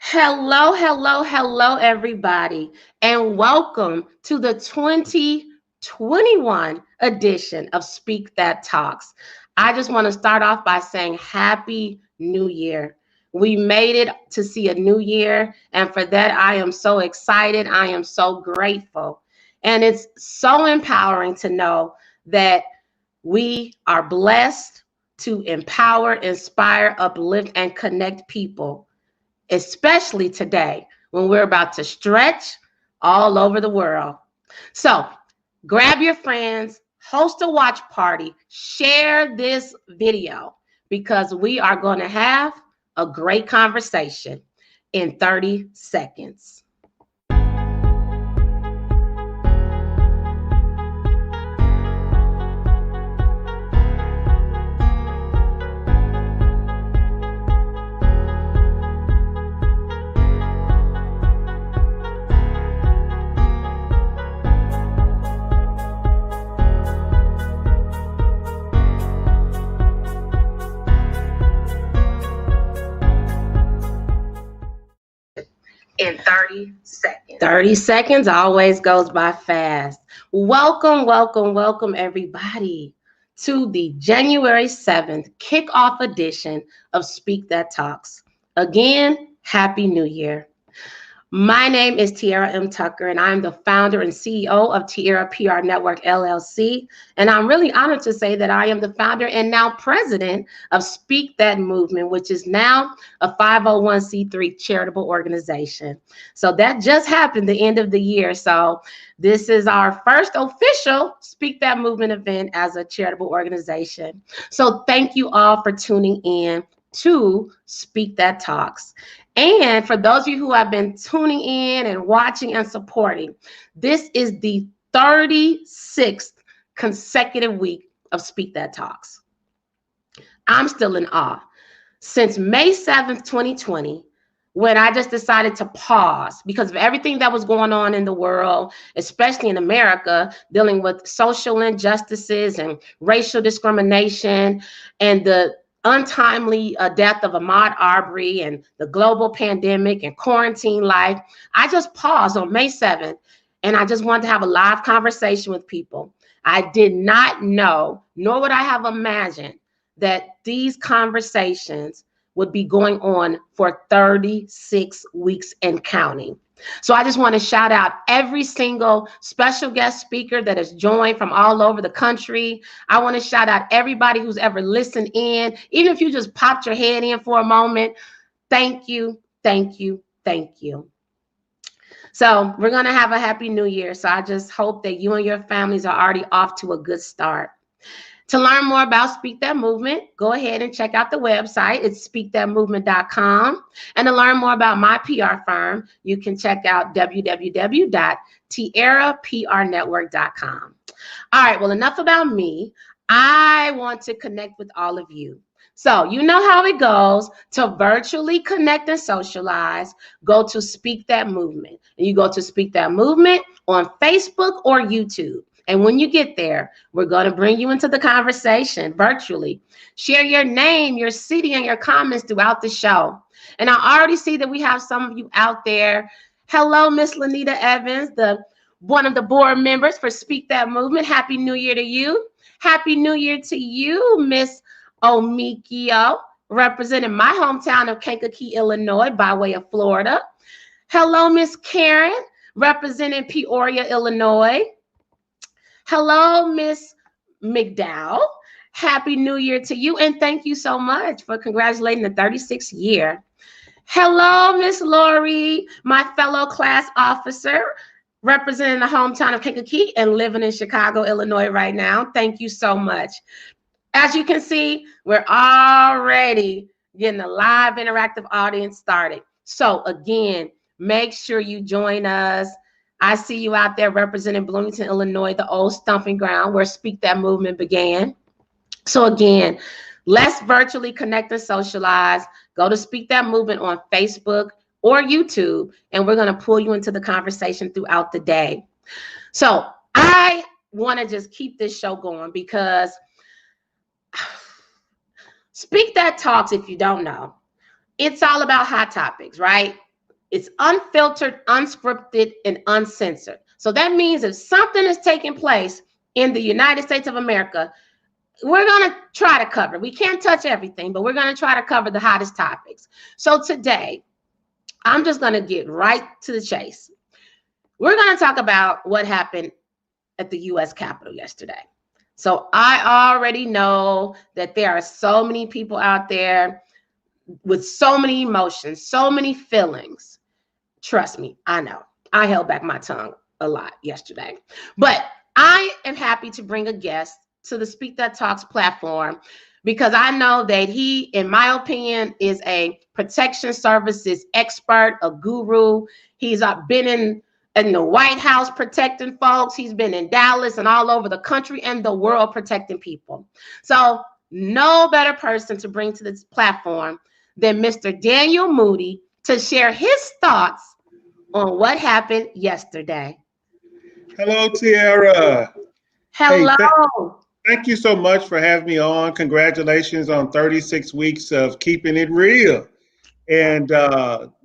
Hello, everybody, and welcome to the 2021 edition of Speak That Talks. I just want to start off by saying Happy New Year. We made it to see a new year, and for that, I am so excited. I am so grateful. And it's so empowering to know that we are blessed to empower, inspire, uplift, and connect people, especially today when we're about to stretch all over the world. So grab your friends, host a watch party, share this video because we are going to have a great conversation in 30 seconds. In 30 seconds. 30 seconds always goes by fast. Welcome, everybody, to the January 7th kickoff edition of Speak That Talks. Again, Happy New Year. My name is Tiara M. Tucker, and I'm the founder and CEO of Tiara PR Network, LLC. And I'm really honored to say that I am the founder and now president of Speak That Movement, which is now a 501c3 charitable organization. So that just happened the end of the year. So this is our first official Speak That Movement event as a charitable organization. So thank you all for tuning in to Speak That Talks. And for those of you who have been tuning in and watching and supporting, this is the 36th consecutive week of Speak That Talks. I'm still in awe. Since May 7th, 2020, when I just decided to pause because of everything that was going on in the world, especially in America, dealing with social injustices and racial discrimination and the untimely death of Ahmaud Arbery and the global pandemic and quarantine life, I just paused on May 7th and I just wanted to have a live conversation with people. I did not know, nor would I have imagined that these conversations would be going on for 36 weeks and counting. So I just want to shout out every single special guest speaker that has joined from all over the country. I want to shout out everybody who's ever listened in, even if you just popped your head in for a moment. Thank you. So we're going to have a happy new year. So I just hope that you and your families are already off to a good start. To learn more about Speak That Movement, go ahead and check out the website. It's speakthatmovement.com. And to learn more about my PR firm, you can check out www.tiaraprnetwork.com. All right, well, enough about me. I want to connect with all of you. So you know how it goes. To virtually connect and socialize, go to Speak That Movement. And you go to Speak That Movement on Facebook or YouTube. And when you get there, we're going to bring you into the conversation virtually. Share your name, your city, and your comments throughout the show. And I already see that we have some of you out there. Hello, Miss Lanita Evans, one of the board members for Speak That Movement. Happy New Year to you. Happy New Year to you, Miss Omikio, representing my hometown of Kankakee, Illinois, by way of Florida. Hello, Miss Karen, representing Peoria, Illinois. Hello, Miss McDowell. Happy New Year to you, and thank you so much for congratulating the 36th year. Hello, Miss Lori, my fellow class officer, representing the hometown of Kankakee and living in Chicago, Illinois right now. Thank you so much. As you can see, we're already getting a live interactive audience started. So again, make sure you join us. I see you out there representing Bloomington, Illinois, the old stomping ground where Speak That Movement began. So again, let's virtually connect and socialize. Go to Speak That Movement on Facebook or YouTube, and we're going to pull you into the conversation throughout the day. So I want to just keep this show going because Speak That Talks, if you don't know, it's all about hot topics, right? It's unfiltered, unscripted, and uncensored. So that means if something is taking place in the United States of America, we're going to try to cover. We can't touch everything, but we're going to try to cover the hottest topics. So today, I'm just going to get right to the chase. We're going to talk about what happened at the U.S. Capitol yesterday. So I already know that there are so many people out there with so many emotions, so many feelings. Trust me, I know. I held back my tongue a lot yesterday. But I am happy to bring a guest to the Speak That Talks platform because I know that he, in my opinion, is a protection services expert, a guru. He's been in the White House protecting folks. He's been in Dallas and all over the country and the world protecting people. So no better person to bring to this platform than Mr. Daniel Moody to share his thoughts on what happened yesterday. Hello, Tiara. Hello. Hey, thank you so much for having me on. Congratulations on 36 weeks of keeping it real. And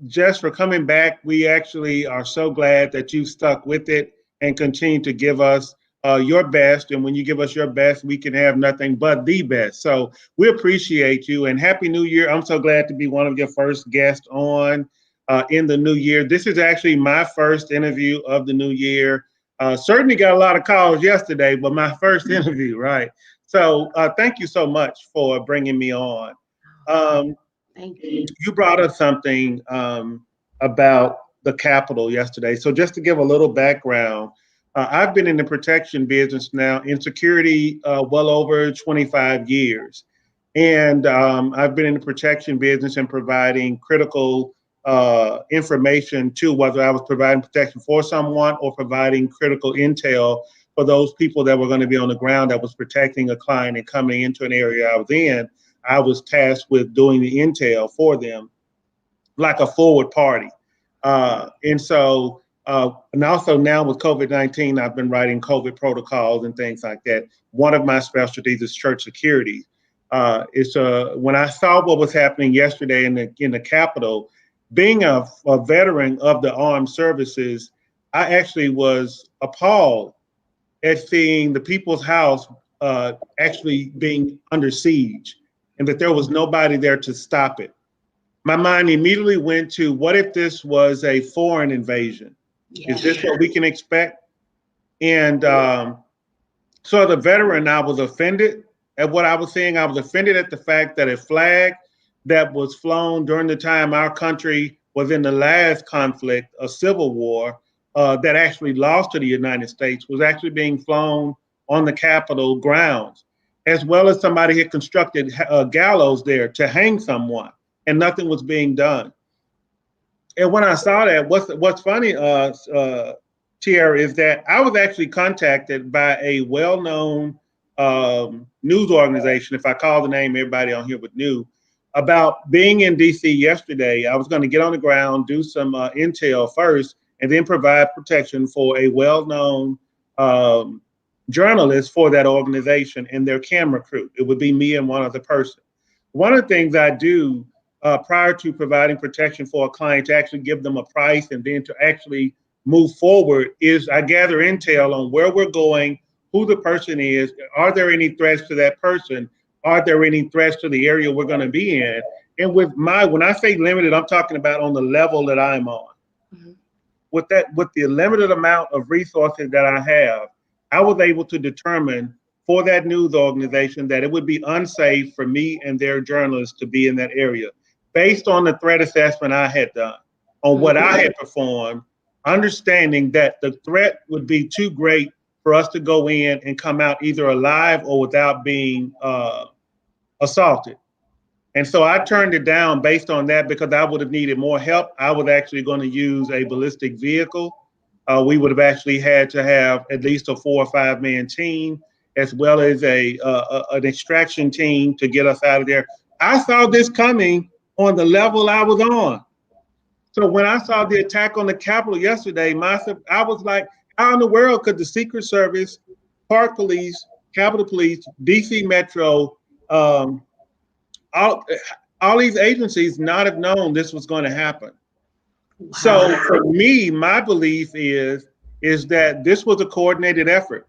just for coming back, we actually are so glad that you stuck with it and continue to give us your best. And when you give us your best, we can have nothing but the best. So we appreciate you and Happy New Year. I'm so glad to be one of your first guests on in the new year. This is actually my first interview of the new year. Certainly got a lot of calls yesterday, but my first interview, right? So thank you so much for bringing me on. Thank you. You brought up something about the Capitol yesterday. So just to give a little background, I've been in the protection business now in security well over 25 years. And I've been in the protection business and providing critical information to whether I was providing protection for someone or providing critical intel for those people that were going to be on the ground that was protecting a client and coming into an area I was in. I was tasked with doing the intel for them, like a forward party. And also now with COVID-19, I've been writing COVID protocols and things like that. One of my specialties is church security. When I saw what was happening yesterday in the Capitol, being a veteran of the armed services, I actually was appalled at seeing the People's House actually being under siege, and that there was nobody there to stop it. My mind immediately went to, what if this was a foreign invasion? Yeah. Is this what we can expect? And so as a veteran, I was offended at what I was seeing. I was offended at the fact that a flag that was flown during the time our country was in the last conflict, a civil war, that actually lost to the United States, was actually being flown on the Capitol grounds, as well as somebody had constructed a gallows there to hang someone, and nothing was being done. And when I saw that, what's funny, Tiara, is that I was actually contacted by a well-known news organization, if I call the name, everybody on here would know, about being in DC yesterday. I was going to get on the ground, do some intel first, and then provide protection for a well-known journalists for that organization and their camera crew. It would be me and one other person. One of the things I do prior to providing protection for a client to actually give them a price and then to actually move forward is I gather intel on where we're going, who the person is, are there any threats to that person, are there any threats to the area we're going to be in? And when I say limited, I'm talking about on the level that I'm on. Mm-hmm. With the limited amount of resources that I have, I was able to determine for that news organization that it would be unsafe for me and their journalists to be in that area, based on the threat assessment I had done, on what I had performed, understanding that the threat would be too great for us to go in and come out either alive or without being assaulted. And so I turned it down based on that because I would have needed more help. I was actually going to use a ballistic vehicle. We would have actually had to have at least a 4 or 5 man team, as well as an extraction team to get us out of there. I saw this coming on the level I was on. So when I saw the attack on the Capitol yesterday, I was like, how in the world could the Secret Service, Park Police, Capitol Police, DC Metro, all these agencies not have known this was going to happen? So for me, my belief is that this was a coordinated effort.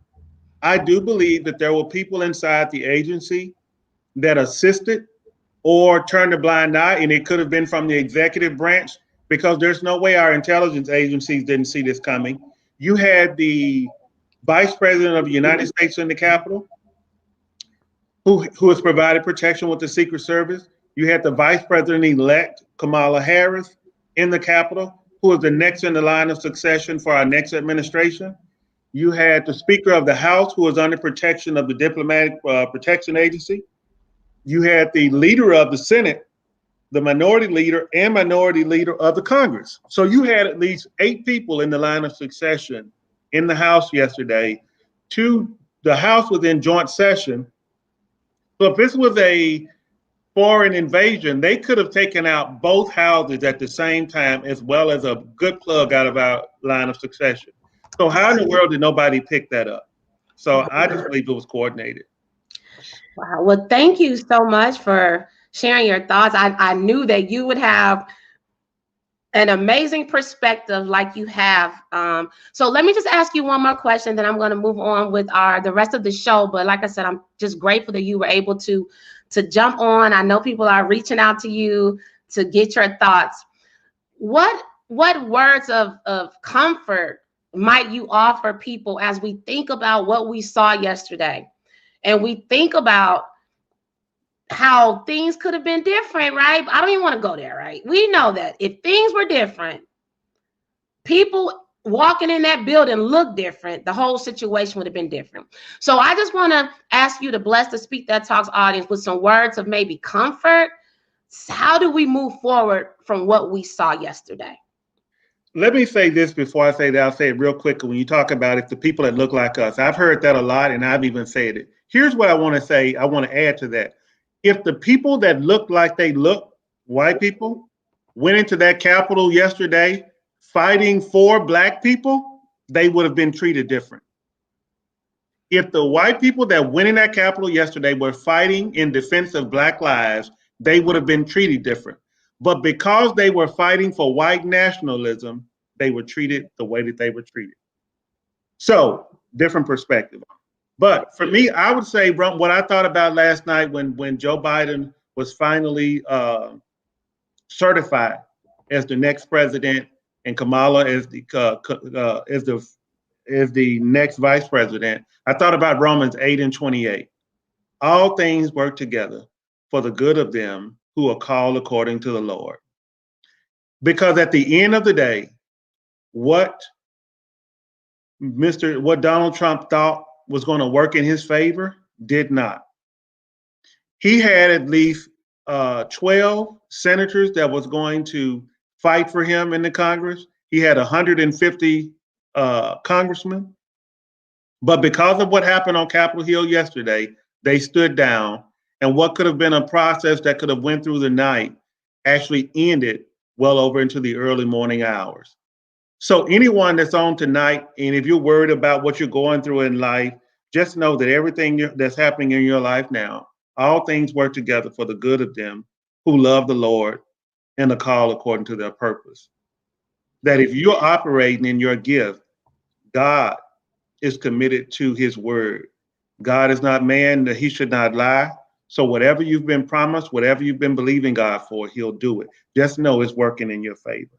I do believe that there were people inside the agency that assisted or turned a blind eye, and it could have been from the executive branch because there's no way our intelligence agencies didn't see this coming. You had the vice president of the United States in the Capitol, who has provided protection with the Secret Service. You had the vice president-elect, Kamala Harris, in the Capitol, who is the next in the line of succession for our next administration. You had the Speaker of the House, who was under protection of the Diplomatic Protection Agency. You had the leader of the Senate, the minority leader of the Congress. So you had at least 8 people in the line of succession in the House yesterday. The House was in joint session. So if this was a foreign invasion, they could have taken out both houses at the same time, as well as a good plug out of our line of succession. So how in the world did nobody pick that up? So I just believe it was coordinated. Wow. Well, thank you so much for sharing your thoughts. I knew that you would have an amazing perspective like you have. So let me just ask you one more question, then I'm going to move on with the rest of the show. But like I said, I'm just grateful that you were able to jump on. I know people are reaching out to you to get your thoughts. What words of comfort might you offer people as we think about what we saw yesterday, and we think about how things could have been different, right? I don't even want to go there, right? We know that if things were different, people walking in that building looked different, the whole situation would have been different. So I just want to ask you to bless the Speak That Talks audience with some words of maybe comfort. How do we move forward from what we saw yesterday? Let me say this before I say that. I'll say it real quick. When you talk about it, the people that look like us, I've heard that a lot, and I've even said it. Here's what I want to say. I want to add to that. If the people that look like they look, white people, went into that Capitol yesterday fighting for Black people, they would have been treated different. If the white people that went in that Capitol yesterday were fighting in defense of Black lives, they would have been treated different. But because they were fighting for white nationalism, they were treated the way that they were treated. So, different perspective. But for me, I would say what I thought about last night when Joe Biden was finally certified as the next president and Kamala as the next vice president, I thought about Romans 8:28. All things work together for the good of them who are called according to the Lord. Because at the end of the day, what Donald Trump thought was going to work in his favor did not. He had at least 12 senators that was going to fight for him in the Congress. He had 150 congressmen. But because of what happened on Capitol Hill yesterday, they stood down. And what could have been a process that could have went through the night actually ended well over into the early morning hours. So anyone that's on tonight, and if you're worried about what you're going through in life, just know that everything that's happening in your life now, all things work together for the good of them who love the Lord and are called according to their purpose. That if you're operating in your gift, God is committed to his word. God is not man that he should not lie. So whatever you've been promised, whatever you've been believing God for, he'll do it. Just know it's working in your favor.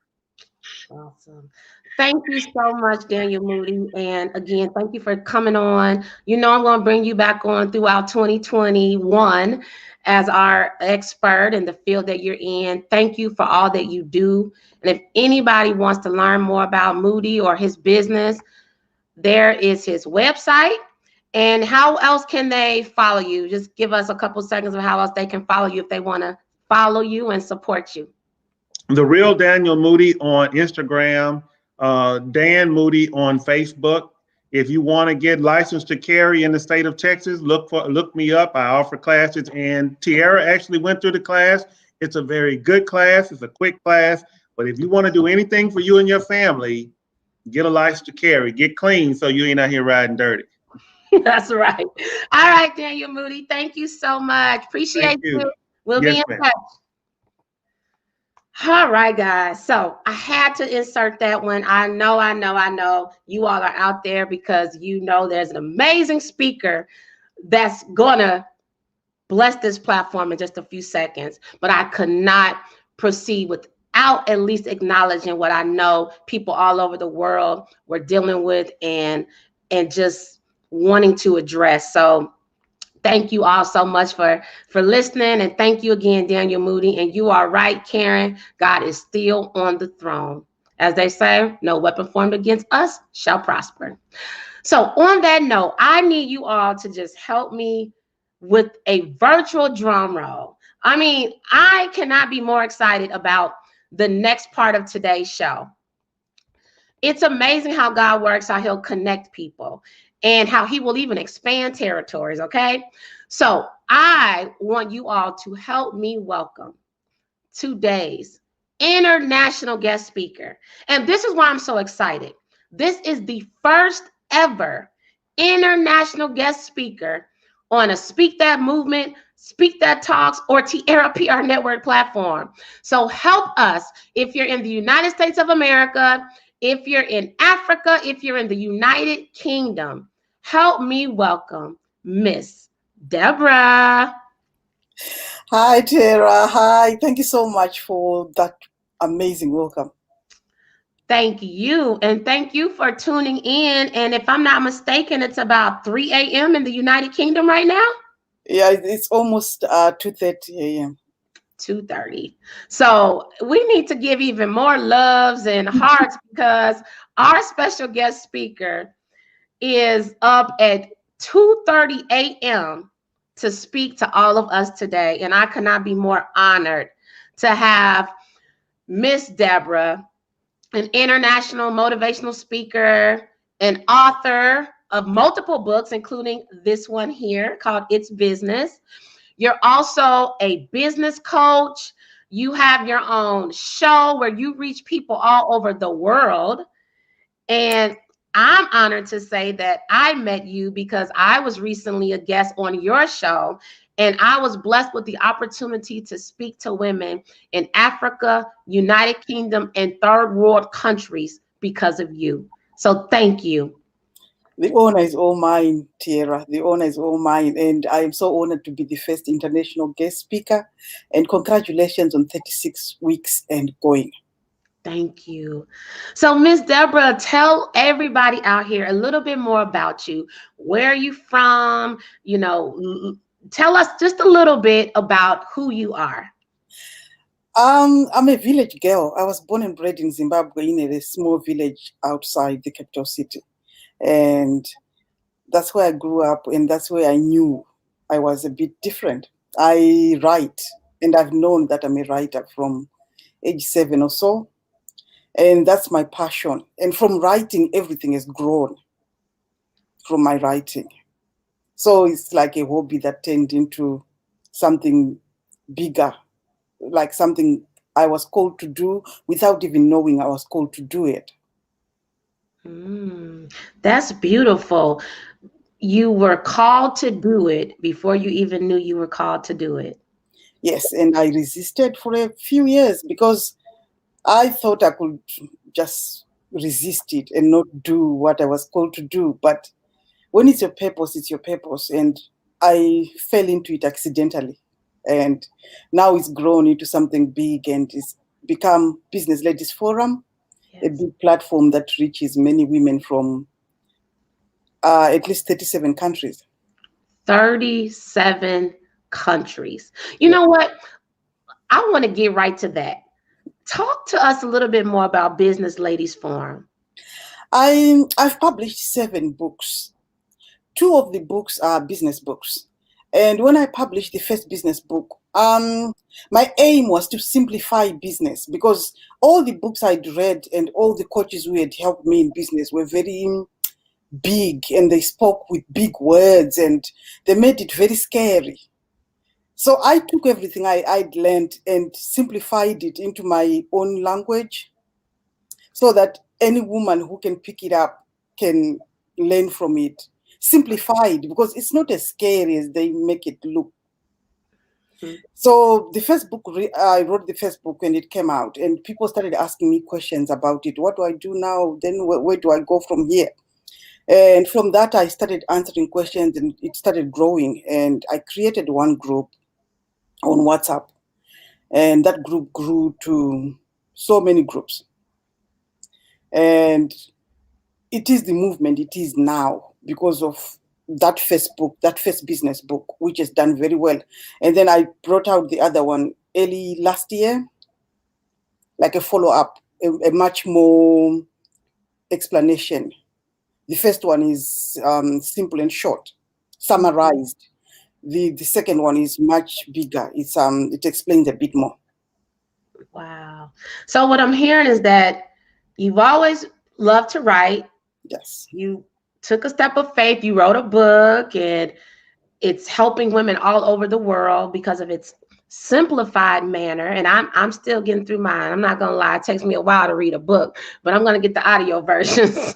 Awesome. Thank you so much, Daniel Moody. And again, thank you for coming on. You know, I'm going to bring you back on throughout 2021 as our expert in the field that you're in. Thank you for all that you do. And if anybody wants to learn more about Moody or his business, there is his website. And how else can they follow you? Just give us a couple seconds of how else they can follow you if they want to follow you and support you. The Real Daniel Moody on Instagram, Dan Moody on Facebook. If you want to get licensed to carry in the state of Texas, look me up. I offer classes, and Tiara actually went through the class. It's a very good class. It's a quick class. But if you want to do anything for you and your family, get a license to carry. Get clean so you ain't out here riding dirty. That's right. All right, Daniel Moody. Thank you so much. Appreciate you. We'll be in touch. All right, guys. So I had to insert that one. I know you all are out there because you know there's an amazing speaker that's gonna bless this platform in just a few seconds. But I could not proceed without at least acknowledging what I know people all over the world were dealing with and just wanting to address. So thank you all so much for listening, and thank you again, Daniel Moody. And you are right, Karen, God is still on the throne. As they say, no weapon formed against us shall prosper. So on that note, I need you all to just help me with a virtual drum roll. I mean, I cannot be more excited about the next part of today's show. It's amazing how God works, how he'll connect people, and how he will even expand territories, okay? So I want you all to help me welcome today's international guest speaker. And this is why I'm so excited. This is the first ever international guest speaker on a Speak That Movement, Speak That Talks, or Tiara PR Network platform. So help us if you're in the United States of America, if you're in Africa, if you're in the United Kingdom, help me welcome Miss Debrah. Hi, Tara. Hi. Thank you so much for that amazing welcome. Thank you. And thank you for tuning in. And if I'm not mistaken, it's about 3 a.m. in the United Kingdom right now. Yeah, it's almost 2:30 a.m. 2:30. So we need to give even more loves and hearts because our special guest speaker is up at 2:30 a.m. to speak to all of us today. And I cannot be more honored to have Miss Debrah, an international motivational speaker, an author of multiple books, including this one here called It's Business. You're also a business coach. You have your own show where you reach people all over the world. And I'm honored to say that I met you because I was recently a guest on your show, and I was blessed with the opportunity to speak to women in Africa, United Kingdom, and third world countries because of you. So thank you. The honor is all mine, Tara. The honor is all mine. And I am so honored to be the first international guest speaker. And congratulations on 36 weeks and going. Thank you. So, Miss Debrah, tell everybody out here a little bit more about you. Where are you from? Tell us just a little bit about who you are. I'm a village girl. I was born and bred in Zimbabwe in a small village outside the capital city. And that's where I grew up, and that's where I knew I was a bit different. I write, and I've known that I'm a writer from age 7 or so. And that's my passion. And from writing, everything has grown from my writing. So it's like a hobby that turned into something bigger, like something I was called to do without even knowing I was called to do it. That's beautiful. You were called to do it before you even knew you were called to do it. Yes, and I resisted for a few years because I thought I could just resist it and not do what I was called to do. But when it's your purpose, it's your purpose. And I fell into it accidentally. And now it's grown into something big, and it's become Business Ladies Forum, a big platform that reaches many women from at least 37 countries. 37 countries. You know what? I want to get right to that. Talk to us a little bit more about Business Ladies Forum. I've published 7 books. 2 of the books are business books. And when I published the first business book, my aim was to simplify business, because all the books I'd read and all the coaches who had helped me in business were very big, and they spoke with big words, and they made it very scary. So I took everything I'd learned and simplified it into my own language so that any woman who can pick it up can learn from it. Simplified, because it's not as scary as they make it look. So the Facebook, I wrote the Facebook when it came out, and people started asking me questions about it. What do I do now? Then where do I go from here? And from that, I started answering questions, and it started growing. And I created one group on WhatsApp, and that group grew to so many groups. And it is the movement it is now because of that first book, that first business book, which has done very well. And then I brought out the other one early last year, like a follow-up, a much more explanation. The first one is simple and short, summarized. The second one is much bigger. It explains a bit more. Wow. So what I'm hearing is that you've always loved to write. Yes. You took a step of faith. You wrote a book, and it's helping women all over the world because of its simplified manner. And I'm still getting through mine. I'm not gonna lie, it takes me a while to read a book, but I'm gonna get the audio versions.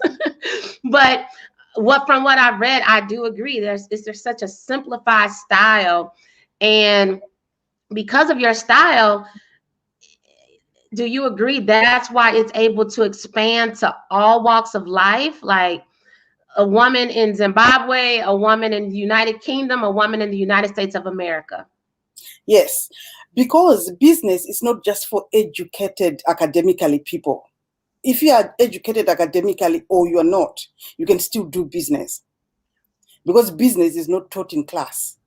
But from what I've read, I do agree. There's such a simplified style, and because of your style, do you agree that's why it's able to expand to all walks of life? Like a woman in Zimbabwe, a woman in the United Kingdom, a woman in the United States of America. Yes, because business is not just for educated academically people. If you are educated academically or you are not, you can still do business. Because business is not taught in class.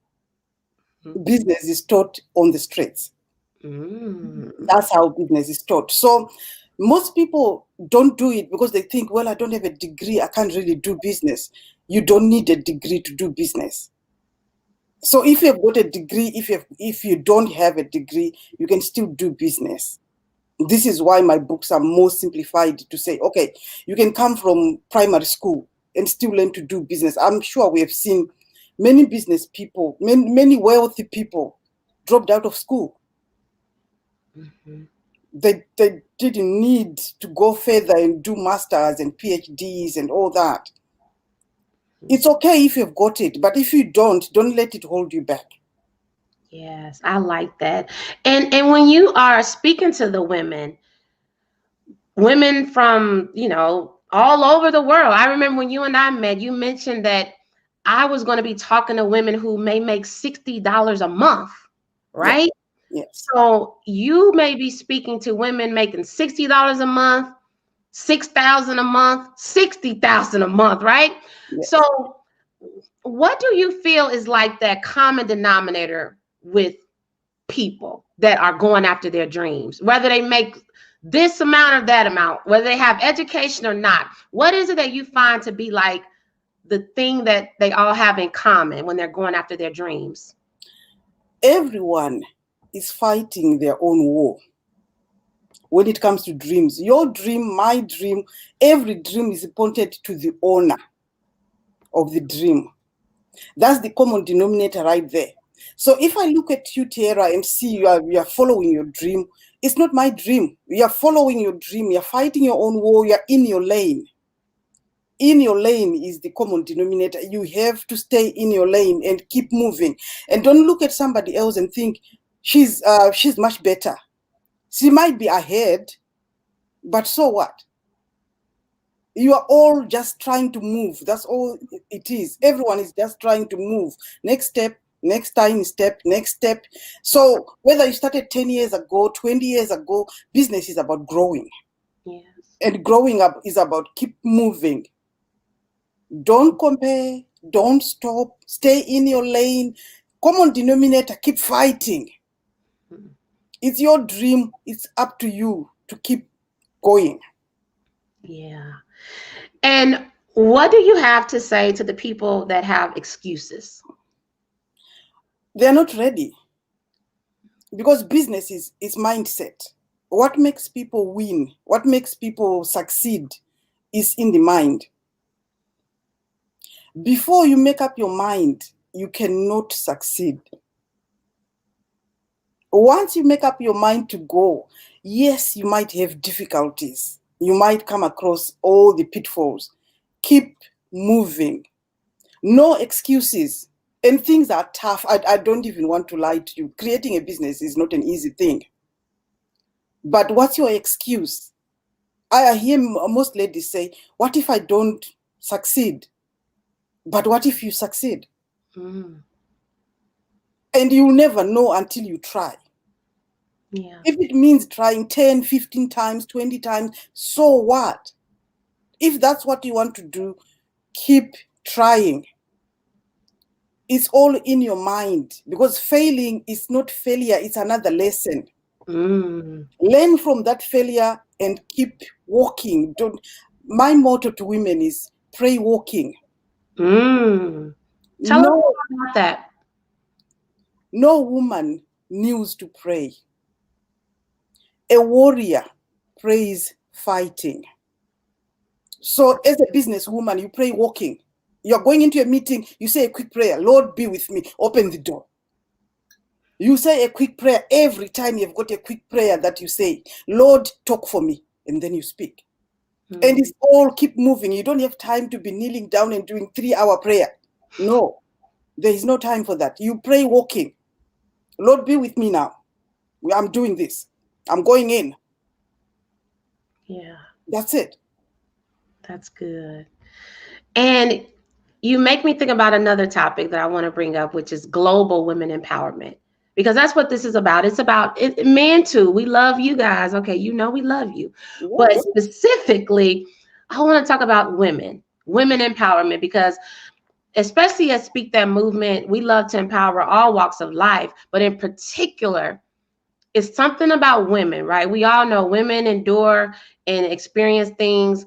Business is taught on the streets. That's how business is taught. So most people don't do it because they think, well, I don't have a degree, I can't really do business. You don't need a degree to do business. So if you've got a degree, if you don't have a degree, you can still do business. This is why my books are more simplified to say, okay, you can come from primary school and still learn to do business. I'm sure we have seen many business people, many wealthy people dropped out of school. They didn't need to go further and do masters and PhDs and all that. It's okay if you've got it, but if you don't let it hold you back. Yes, I like that. And when you are speaking to the women from, all over the world. I remember when you and I met, you mentioned that I was going to be talking to women who may make $60 a month, right? Yes. So you may be speaking to women making $60 a month, $6,000 a month, $60,000 a month, right? Yes. So what do you feel is like that common denominator with people that are going after their dreams, whether they make this amount or that amount, whether they have education or not? What is it that you find to be like the thing that they all have in common when they're going after their dreams? Everyone is fighting their own war when it comes to dreams. Your dream, my dream, every dream is pointed to the owner of the dream. That's the common denominator right there. So if I look at you, Tiara, and see you are following your dream, it's not my dream. You are following your dream. You're fighting your own war. You're in your lane. In your lane is the common denominator. You have to stay in your lane and keep moving. And don't look at somebody else and think she's much better. She might be ahead, but so what? You are all just trying to move. That's all it is. Everyone is just trying to move. Next step, next tiny step, next step. So whether you started 10 years ago, 20 years ago, business is about growing. Yes. And growing up is about keep moving. Don't compare, don't stop, stay in your lane. Common denominator, keep fighting. It's your dream. It's up to you to keep going. Yeah. And what do you have to say to the people that have excuses? They're not ready. Because business is mindset. What makes people win, what makes people succeed is in the mind. Before you make up your mind, you cannot succeed. Once you make up your mind to go, yes, you might have difficulties. You might come across all the pitfalls. Keep moving. No excuses. And things are tough. I don't even want to lie to you. Creating a business is not an easy thing. But what's your excuse? I hear most ladies say, what if I don't succeed? But what if you succeed? Mm. And you'll never know until you try. Yeah. If it means trying 10, 15 times, 20 times, so what? If that's what you want to do, keep trying. It's all in your mind, because failing is not failure, it's another lesson. Mm. Learn from that failure and keep walking. My motto to women is pray walking. Mm. Tell us No, more about that. no woman kneels to pray. A warrior prays fighting. So as a businesswoman, you pray walking. You're going into a meeting, you say a quick prayer, Lord, be with me, open the door. You say a quick prayer every time you've got a quick prayer that you say, Lord, talk for me, and then you speak. Mm. And it's all keep moving. You don't have time to be kneeling down and doing 3-hour prayer. No, there is no time for that. You pray walking. Lord, be with me now. I'm doing this. I'm going in. Yeah, That's it. that's good. And you make me think about another topic that I want to bring up, which is global women empowerment. Because that's what this is about. It's about men too. We love you guys. Okay, you know we love you. But Yes. specifically, I want to talk about women empowerment, because especially at Speak That Movement, we love to empower all walks of life. But in particular, it's something about women, right? We all know women endure and experience things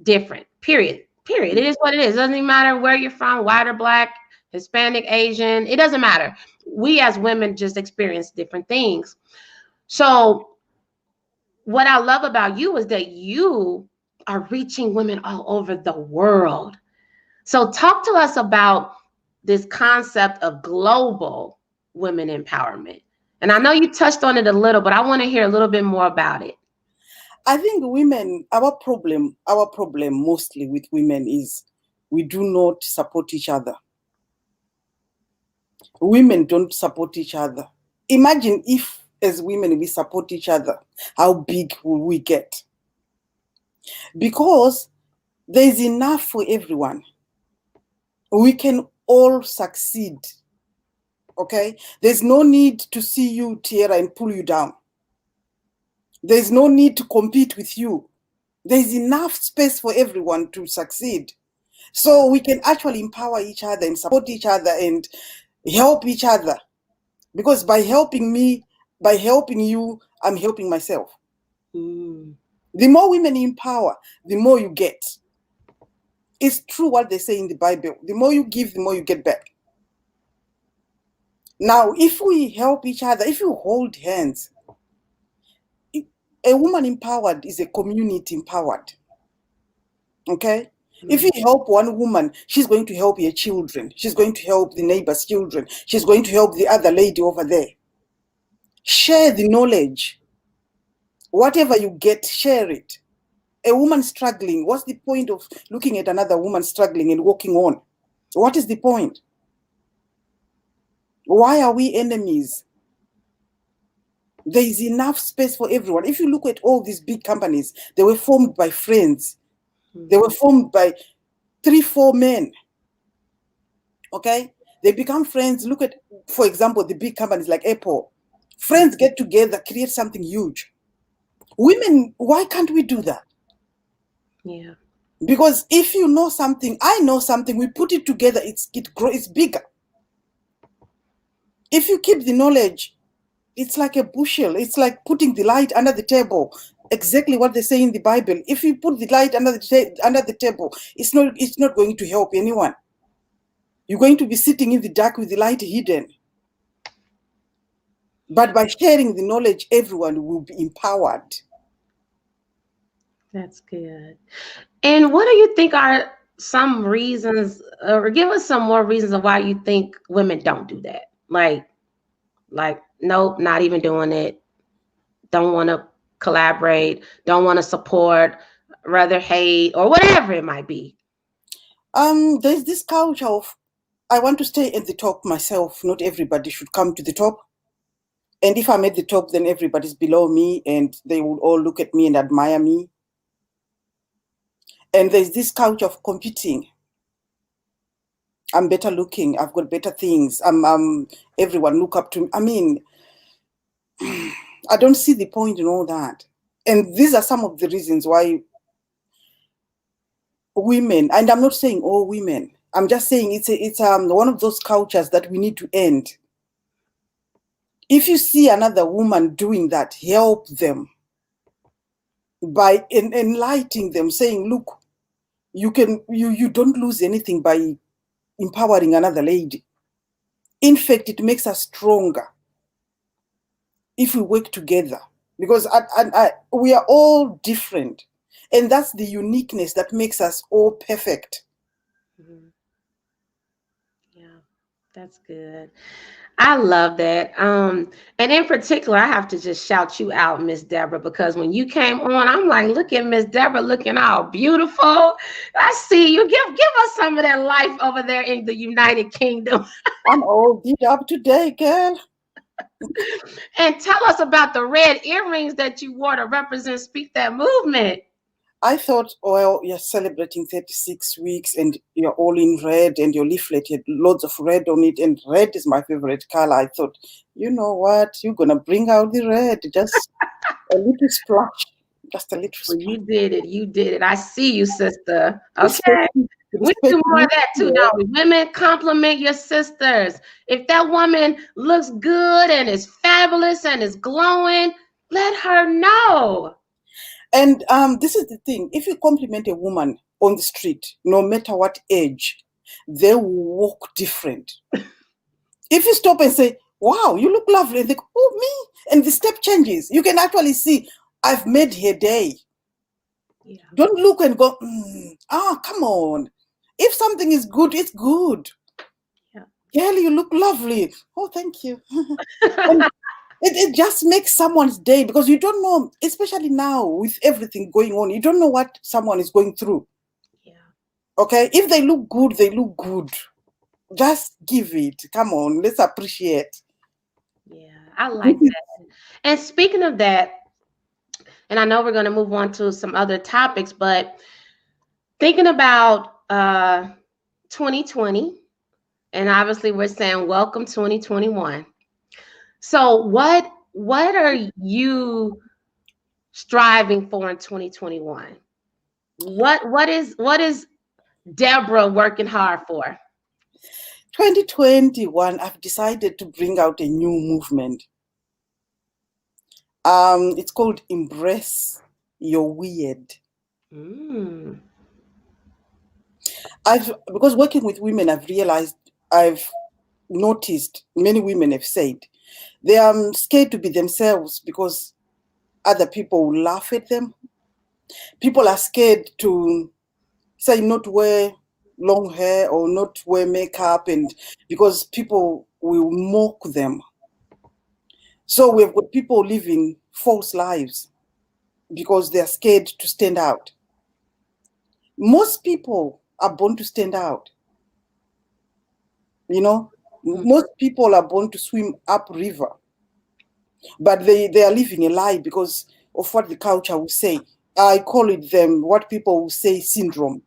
different, period. Period. It is what it is. It doesn't even matter where you're from, white or black, Hispanic, Asian. It doesn't matter. We as women just experience different things. So what I love about you is that you are reaching women all over the world. So talk to us about this concept of global women empowerment. And I know you touched on it a little, but I want to hear a little bit more about it. I think women, our problem mostly with women is we do not support each other. Women don't support each other. Imagine if, as women, we support each other, how big will we get? Because there's enough for everyone. We can all succeed. Okay? There's no need to see you, Tiara, and pull you down. There's no need to compete with you. There's enough space for everyone to succeed. So we can actually empower each other and support each other and help each other. Because by helping me, by helping you, I'm helping myself. Mm. The more women you empower, the more you get. It's true what they say in the Bible. The more you give, the more you get back. Now, if we help each other, if you hold hands, a woman empowered is a community empowered. Okay? If you help one woman, she's going to help your children. She's going to help the neighbor's children. She's going to help the other lady over there. Share the knowledge. Whatever you get, share it. A woman struggling, what's the point of looking at another woman struggling and walking on? What is the point? Why are we enemies? There is enough space for everyone. If you look at all these big companies, they were formed by friends. They were formed by 3-4 men. Okay? They become friends. Look at, for example, the big companies like Apple. Friends get together, create something huge. Women, why can't we do that? Yeah. Because if you know something, I know something, we put it together, it grows, it's bigger. If you keep the knowledge, it's like a bushel. It's like putting the light under the table. Exactly what they say in the Bible. If you put the light under the table, it's not going to help anyone. You're going to be sitting in the dark with the light hidden. But by sharing the knowledge, everyone will be empowered. That's good. And what do you think are some reasons, or give us some more reasons of why you think women don't do that? Like, nope, not even doing it. Don't want to collaborate. Don't want to support. Rather hate, or whatever it might be. There's this culture of I want to stay at the top myself. Not everybody should come to the top. And if I'm at the top, then everybody's below me and they will all look at me and admire me. And there's this culture of competing. I'm better looking. I've got better things. Everyone look up to me. I mean, I don't see the point in all that. And these are some of the reasons why women, and I'm not saying all women, I'm just saying it's one of those cultures that we need to end. If you see another woman doing that, help them by enlightening them, saying, look, you don't lose anything by empowering another lady. In fact, it makes us stronger if we work together, because we are all different, and that's the uniqueness that makes us all perfect. Mm-hmm. Yeah, that's good. I love that. And in particular, I have to just shout you out, Miss Debrah, because when you came on, I'm like, look at Miss Debrah looking all beautiful. I see you. Give us some of that life over there in the United Kingdom. I'm all beat up today, girl. And tell us about the red earrings that you wore to represent Speak That Movement. I thought, well, you're celebrating 36 weeks and you're all in red and your leaflet had loads of red on it, and red is my favorite color. I thought, you know what, you're going to bring out the red, just a little splash, just a little splash. Well, you did it. You did it. I see you, sister. Okay. We do more of that too, don't we? Women, compliment your sisters. If that woman looks good and is fabulous and is glowing, let her know. And this is the thing. If you compliment a woman on the street, no matter what age, they will walk different. If you stop and say, wow, you look lovely, and they go, oh, me, and the step changes, you can actually see, I've made her day. Yeah. Don't look and go, come on. If something is good, it's good. Yeah. Girl, you look lovely. Oh, thank you. It just makes someone's day, because you don't know, especially now with everything going on, you don't know what someone is going through. Yeah. Okay? If they look good, they look good. Just give it. Come on, let's appreciate. Yeah, I like that. And speaking of that, and I know we're going to move on to some other topics, but thinking about 2020, and obviously we're saying welcome 2021. So what are you striving for in 2021? What is Debrah working hard for? 2021, I've decided to bring out a new movement. It's called Embrace Your Weird. Because working with women, I've noticed many women have said they are scared to be themselves because other people will laugh at them. People are scared to say not wear long hair or not wear makeup, and because people will mock them. So we've got people living false lives because they're scared to stand out. Most people are born to stand out. You know, most people are born to swim upriver, but they are living a lie because of what the culture will say. I call it what people will say syndrome.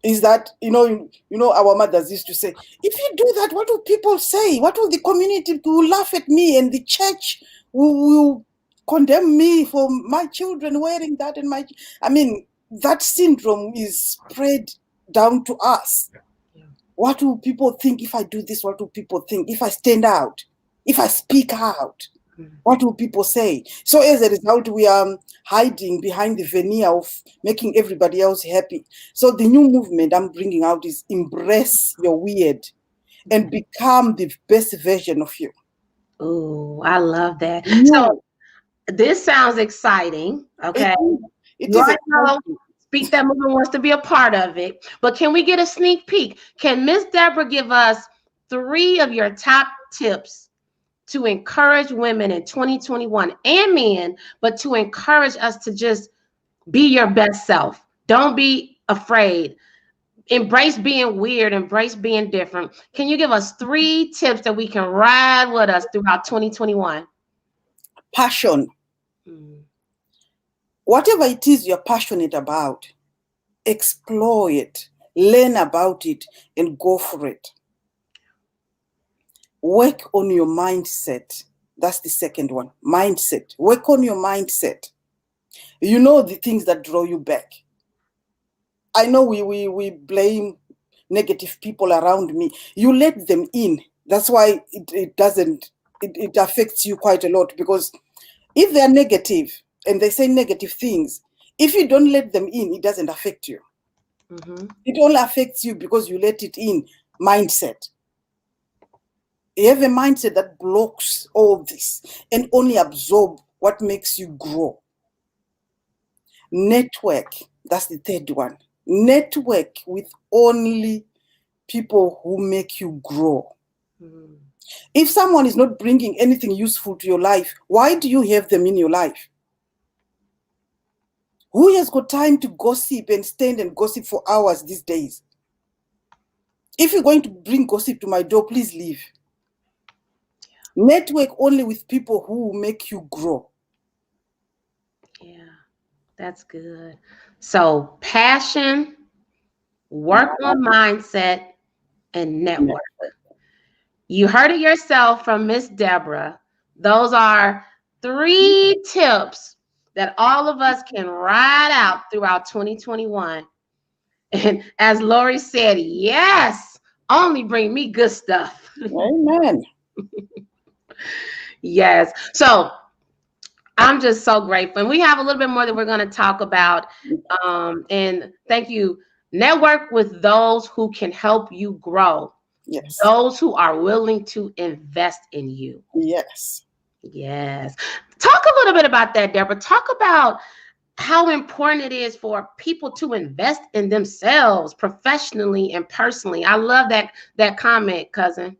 Is that, you know, our mothers used to say, if you do that, what will people say? What will the community do? Will laugh at me, and the church will condemn me for my children wearing that. That syndrome is spread down to us. Yeah. What will people think if I do this? What will people think if I stand out? If I speak out? What will people say? So as a result, we are hiding behind the veneer of making everybody else happy. So the new movement I'm bringing out is embrace your weird and become the best version of you. Oh, I love that. Yeah. So this sounds exciting. Okay. It is. Speak That Movement wants to be a part of it. But can we get a sneak peek? Can Miss Debrah give us 3 of your top tips to encourage women in 2021 and men, but to encourage us to just be your best self? Don't be afraid. embrace being weird, embrace being different. Can you give us 3 tips that we can ride with us throughout 2021? Passion. Whatever it is you're passionate about, explore it, learn about it, and go for it. Work on your mindset. That's the second one. Mindset. Work on your mindset. You know the things that draw you back. I know we blame negative people around me. You let them in. That's why it affects you quite a lot, because if they're negative and they say negative things, if you don't let them in, it doesn't affect you. It only affects you because you let it in. Mindset. You have a mindset that blocks all this and only absorb what makes you grow. Network. That's the third one. Network with only people who make you grow. If someone is not bringing anything useful to your life, why do you have them in your life? Who has got time to gossip and stand and gossip for hours these days? If you're going to bring gossip to my door, please leave. Network only with people who will make you grow. Yeah, that's good. So passion, work on mindset, and network. You heard it yourself from Miss Debrah. Those are 3 tips that all of us can ride out throughout 2021. And as Lori said, yes, only bring me good stuff. Amen. Yes. So I'm just so grateful. And we have a little bit more that we're going to talk about. And thank you. Network with those who can help you grow. Yes. Those who are willing to invest in you. Yes. Yes. Talk a little bit about that, Debrah. Talk about how important it is for people to invest in themselves professionally and personally. I love that comment, cousin.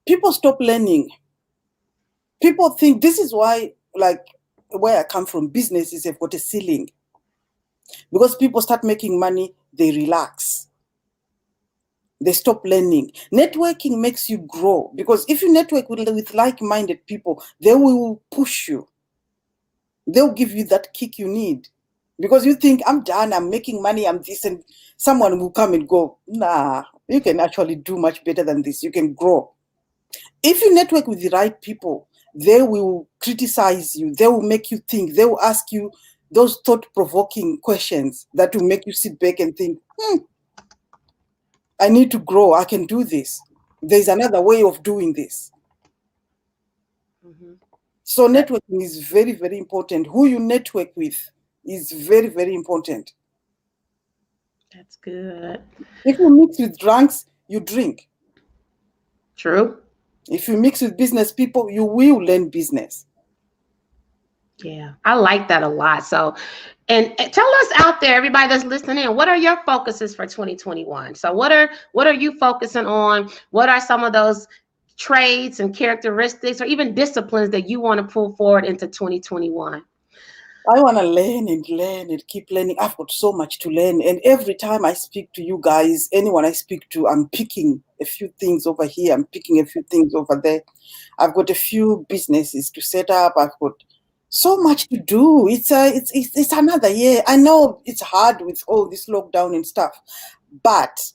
People stop learning. People think this is why, like where I come from, businesses have got a ceiling. Because people start making money, they relax. They stop learning. Networking makes you grow, because if you network with like-minded people, they will push you. They'll give you that kick you need. Because you think, I'm done, I'm making money, I'm this, and someone will come and go, nah, you can actually do much better than this. You can grow. If you network with the right people, they will criticize you. They will make you think. They will ask you those thought-provoking questions that will make you sit back and think, I need to grow. I can do this. There's another way of doing this. So networking is very, very important. Who you network with is very, very important. That's good. If you mix with drunks, you drink. True. If you mix with business people, you will learn business. Yeah, I like that a lot. So, and tell us out there, everybody that's listening in, what are your focuses for 2021? So what are you focusing on? What are some of those traits and characteristics or even disciplines that you want to pull forward into 2021? I want to learn and keep learning. I've got so much to learn. And every time I speak to you guys, anyone I speak to, I'm picking a few things over here. I'm picking a few things over there. I've got a few businesses to set up. I've got so much to do. It's another year. I know it's hard with all this lockdown and stuff, but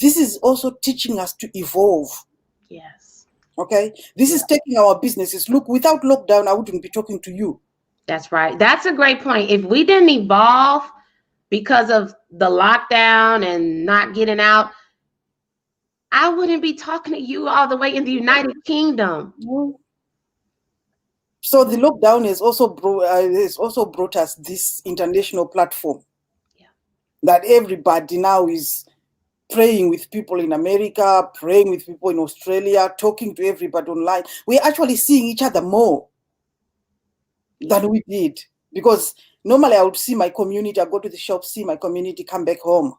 this is also teaching us to evolve. Yes. Okay. This is taking our businesses. Look, without lockdown, I wouldn't be talking to you. That's right. That's a great point. If we didn't evolve because of the lockdown and not getting out, I wouldn't be talking to you all the way in the United Kingdom. So the lockdown has also brought us this international platform. That everybody now is praying with people in America, praying with people in Australia, talking to everybody online. We're actually seeing each other more than we did. Because normally I would see my community, I go to the shop, see my community, come back home.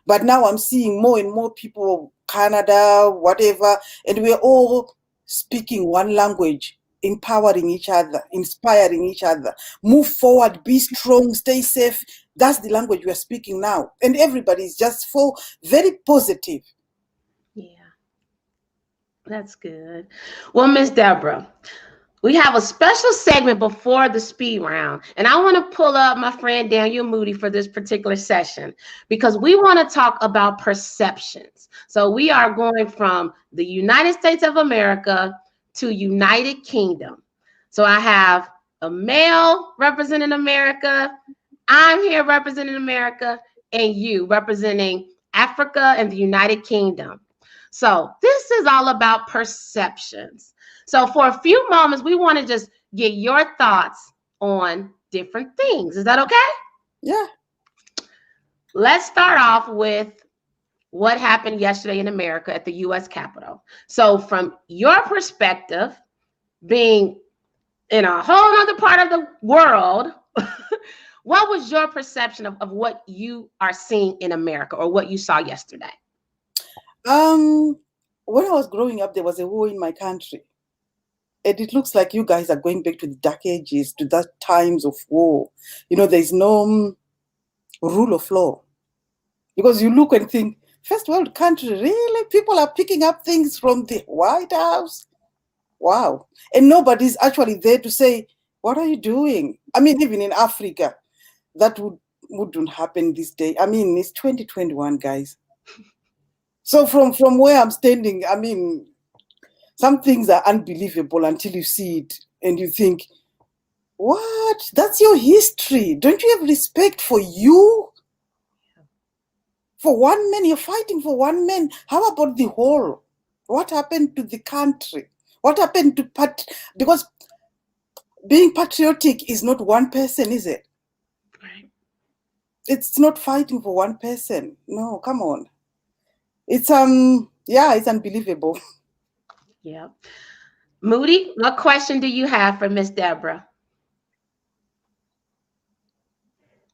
But now I'm seeing more and more people, Canada, whatever, and we're all speaking one language, empowering each other, inspiring each other. Move forward, be strong, stay safe. That's the language we're speaking now. And everybody is just very positive. Yeah, that's good. Well, Miss Debrah, we have a special segment before the speed round, and I want to pull up my friend Daniel Moody for this particular session because we want to talk about perceptions. So we are going from the United States of America to United Kingdom. So I have a male representing America, I'm here representing America, and you representing Africa and the United Kingdom. So this is all about perceptions. So for a few moments, we want to just get your thoughts on different things. Is that okay? Yeah. Let's start off with what happened yesterday in America at the U.S. Capitol. So from your perspective, being in a whole other part of the world, what was your perception of what you are seeing in America or what you saw yesterday? When I was growing up, there was a war in my country. And it looks like you guys are going back to the dark ages, to that times of war. There's no rule of law. Because you look and think, first world country, really? People are picking up things from the White House? Wow. And nobody's actually there to say, what are you doing? I mean, even in Africa, that wouldn't happen this day. I mean, it's 2021, guys. So from where I'm standing, I mean, some things are unbelievable until you see it and you think, what? That's your history. Don't you have respect for you? For one man, you're fighting for one man. How about the whole? What happened to the country? What happened to because being patriotic is not one person, is it? Right. It's not fighting for one person. No, come on. It's it's unbelievable. Yeah. Moody, what question do you have for Miss Debrah?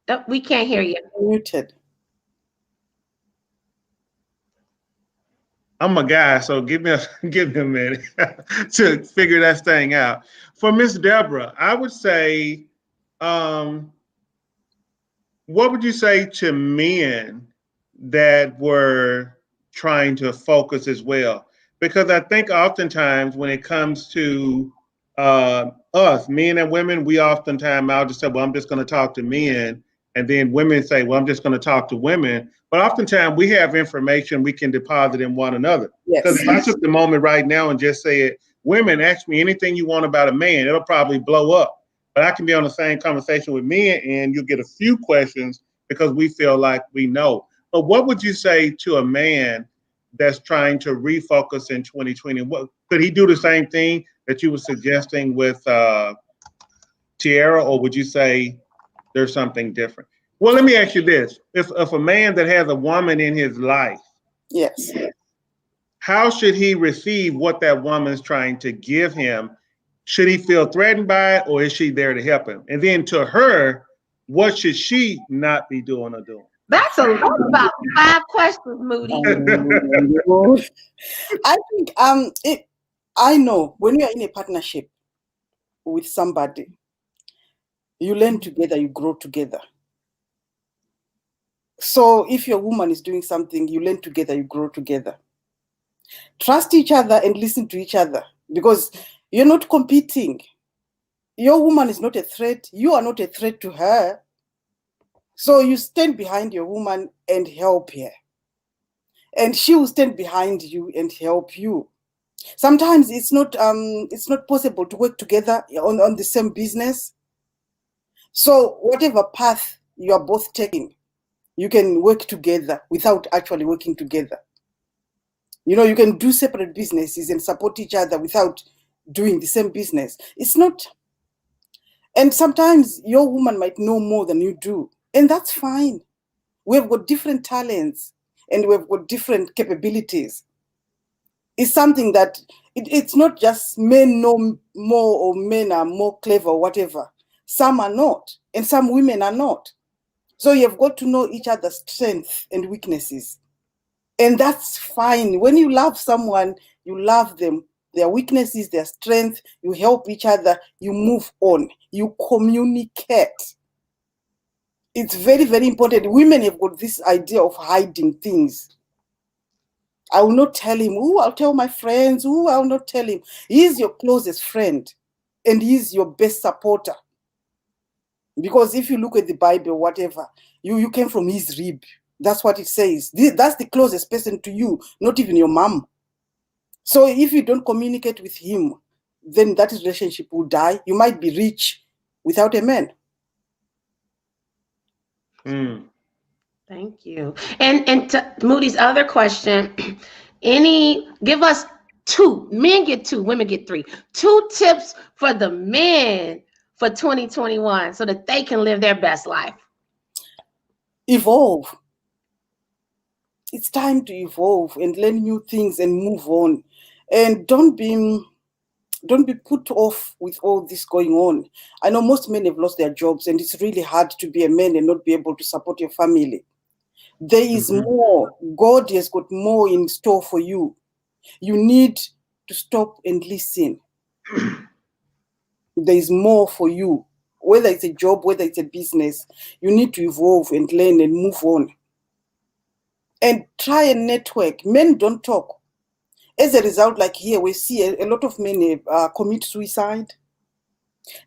Oh, we can't hear you. Muted. I'm a guy, so give me a minute to figure that thing out. For Miss Debrah, I would say, what would you say to men that were trying to focus as well? Because I think oftentimes when it comes to us, men and women, we oftentimes, I'll just say, well, I'm just going to talk to men. And then women say, well, I'm just going to talk to women. But oftentimes we have information we can deposit in one another. Because if I took the moment right now and just said, women, ask me anything you want about a man, it'll probably blow up. But I can be on the same conversation with men and you'll get a few questions because we feel like we know. But what would you say to a man that's trying to refocus in 2020? What could he do the same thing that you were suggesting with Tiara, or would you say there's something different? Well, let me ask you this. If a man that has a woman in his life, yes, how should he receive what that woman is trying to give him? Should he feel threatened by it, or is she there to help him? And then to her, what should she not be doing or doing? That's about 5 questions, Moody. I think I know when you're in a partnership with somebody, you learn together, you grow together. So if your woman is doing something, you learn together, you grow together. Trust each other and listen to each other because you're not competing. Your woman is not a threat. You are not a threat to her. So you stand behind your woman and help her. And she will stand behind you and help you. Sometimes it's not possible to work together on the same business. So whatever path you are both taking, you can work together without actually working together. You can do separate businesses and support each other without doing the same business. It's not. And sometimes your woman might know more than you do, and that's fine. We've got different talents and we've got different capabilities. It's something that it's not just men know more or men are more clever or whatever. Some are not, and some women are not. So you've got to know each other's strengths and weaknesses. And that's fine. When you love someone, you love them, their weaknesses, their strengths, you help each other, you move on, you communicate. It's very, very important. Women have got this idea of hiding things. I will not tell him. Ooh, I'll tell my friends. Ooh, I'll not tell him. He's your closest friend, and he's your best supporter. Because if you look at the Bible, whatever, you came from his rib. That's what it says. That's the closest person to you, not even your mom. So if you don't communicate with him, then that relationship will die. You might be rich without a man. Thank you. And to Moody's other question, give us two, men get two, women get three, two tips for the men for 2021 so that they can live their best life. Evolve. It's time to evolve and learn new things and move on. And don't be put off with all this going on. I know most men have lost their jobs, and it's really hard to be a man and not be able to support your family. There is more. God has got more in store for you. You need to stop and listen. There is more for you. Whether it's a job, whether it's a business, you need to evolve and learn and move on. And try and network. Men don't talk. As a result, like here, we see a lot of men commit suicide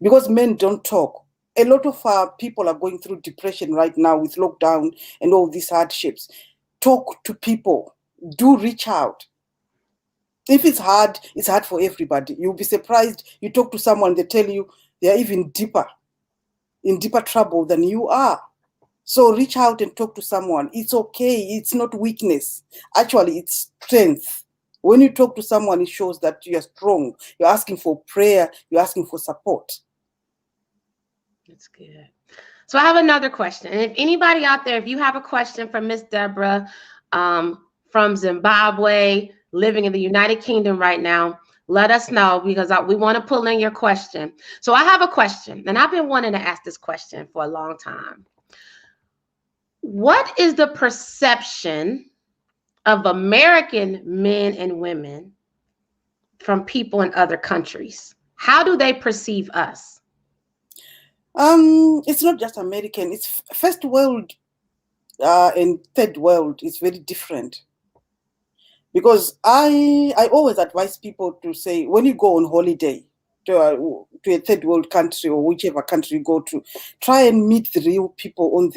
because men don't talk. A lot of people are going through depression right now with lockdown and all these hardships. Talk to people. Do reach out. If it's hard for everybody. You'll be surprised. You talk to someone, they tell you they are even in deeper trouble than you are. So reach out and talk to someone. It's okay. It's not weakness. Actually, it's strength. When you talk to someone, it shows that you are strong. You're asking for prayer. You're asking for support. That's good. So I have another question. And if anybody out there, if you have a question for Miss Debrah from Zimbabwe, living in the United Kingdom right now, let us know because we want to pull in your question. So I have a question, and I've been wanting to ask this question for a long time. What is the perception of American men and women from people in other countries? How do they perceive us? It's not just American. It's first world and third world. It's very different. Because I always advise people to say, when you go on holiday to a third world country or whichever country you go to, try and meet the real people on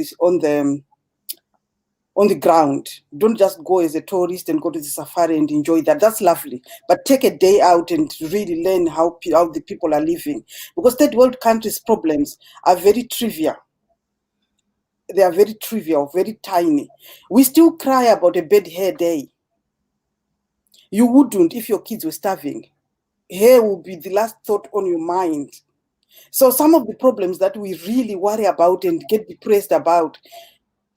the ground. Don't just go as a tourist and go to the safari and enjoy that. That's lovely. But take a day out and really learn how the people are living. Because third world countries' problems are very trivial. They are very trivial, very tiny. We still cry about a bad hair day. You wouldn't if your kids were starving. Hair will be the last thought on your mind. So some of the problems that we really worry about and get depressed about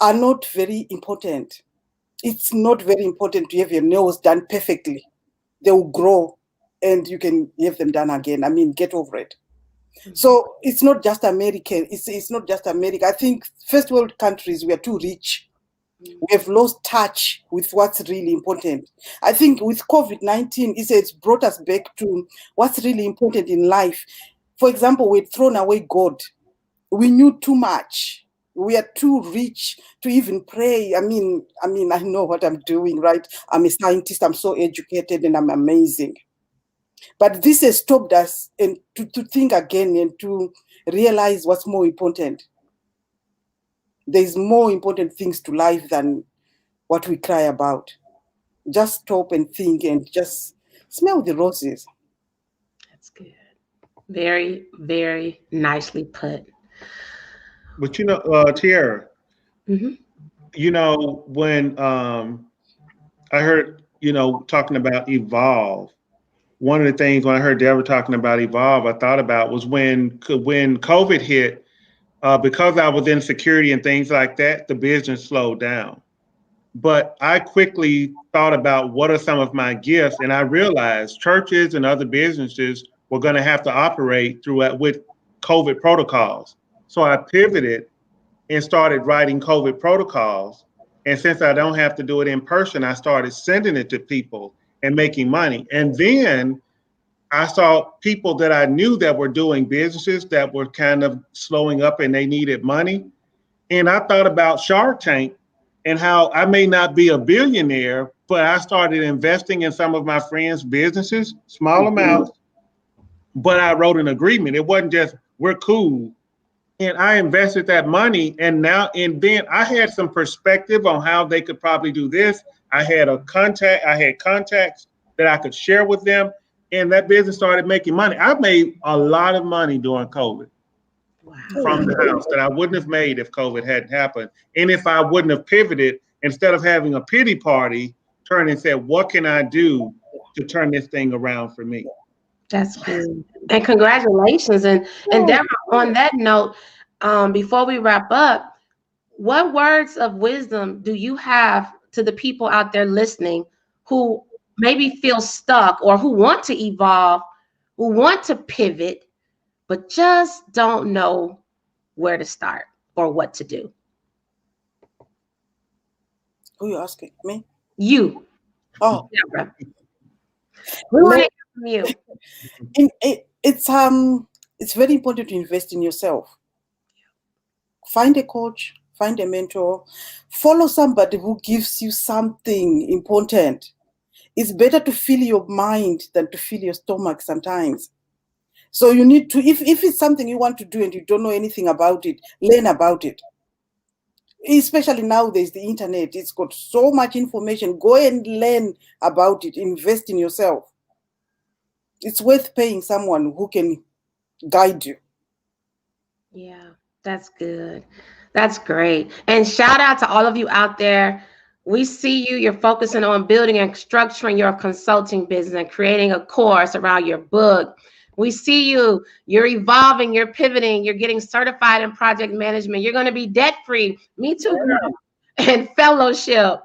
are not very important. It's not very important to have your nails done perfectly. They will grow and you can have them done again. I mean, get over it. So it's not just American. It's not just America. I think first world countries, we are too rich. We have lost touch with what's really important. I think with COVID-19, it's brought us back to what's really important in life. For example, we'd thrown away God. We knew too much. We are too rich to even pray. I mean, I know what I'm doing, right? I'm a scientist. I'm so educated and I'm amazing. But this has stopped us and to think again and to realize what's more important. There's more important things to life than what we cry about. Just stop and think and just smell the roses. That's good. Very, very nicely put. But Tiara, when I heard, talking about evolve, one of the things when I heard Deborah talking about evolve, I thought about was when COVID hit, because I was in security and things like that, the business slowed down. But I quickly thought about what are some of my gifts, and I realized churches and other businesses were going to have to operate with COVID protocols. So I pivoted and started writing COVID protocols. And since I don't have to do it in person, I started sending it to people and making money. And then I saw people that I knew that were doing businesses that were kind of slowing up and they needed money. And I thought about Shark Tank and how I may not be a billionaire, but I started investing in some of my friends' businesses, small amounts, but I wrote an agreement. It wasn't just, we're cool. And I invested that money, and then I had some perspective on how they could probably do this. I had contacts that I could share with them, and that business started making money. I made a lot of money during COVID. Wow. From the house that I wouldn't have made if COVID hadn't happened. And if I wouldn't have pivoted, instead of having a pity party, turn and said, what can I do to turn this thing around for me? That's good. And congratulations. And Debrah, on that note, before we wrap up, what words of wisdom do you have to the people out there listening who maybe feel stuck or who want to evolve, who want to pivot, but just don't know where to start or what to do? Who are you asking? Me? You. Oh, Debrah. We want to hear from you. It's very important to invest in yourself. Find a coach, find a mentor, follow somebody who gives you something important. It's better to fill your mind than to fill your stomach sometimes. So you need to, if it's something you want to do and you don't know anything about it, learn about it. Especially now there's the internet. It's got so much information. Go and learn about it. Invest in yourself. It's worth paying someone who can guide you. Yeah, that's good. That's great. And shout out to all of you out there. We see you. You're focusing on building and structuring your consulting business and creating a course around your book. We see you. You're evolving. You're pivoting. You're getting certified in project management. You're going to be debt free. Me too, girl. And fellowship.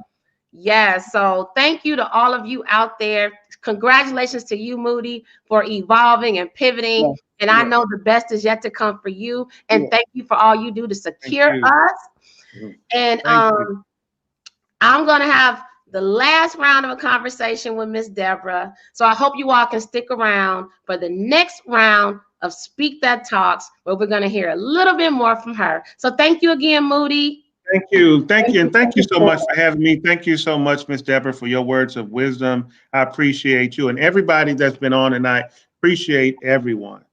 Yeah. So thank you to all of you out there. Congratulations to you, Moody, for evolving and pivoting. Yeah. And I know the best is yet to come for you. And thank you for all you do to secure us. And I'm going to have the last round of a conversation with Miss Debrah. So I hope you all can stick around for the next round of Speak That Talks, where we're going to hear a little bit more from her. So thank you again, Moody. Thank you. And thank you so much for having me. Thank you so much, Miss Debrah, for your words of wisdom. I appreciate you. And everybody that's been on tonight, appreciate everyone.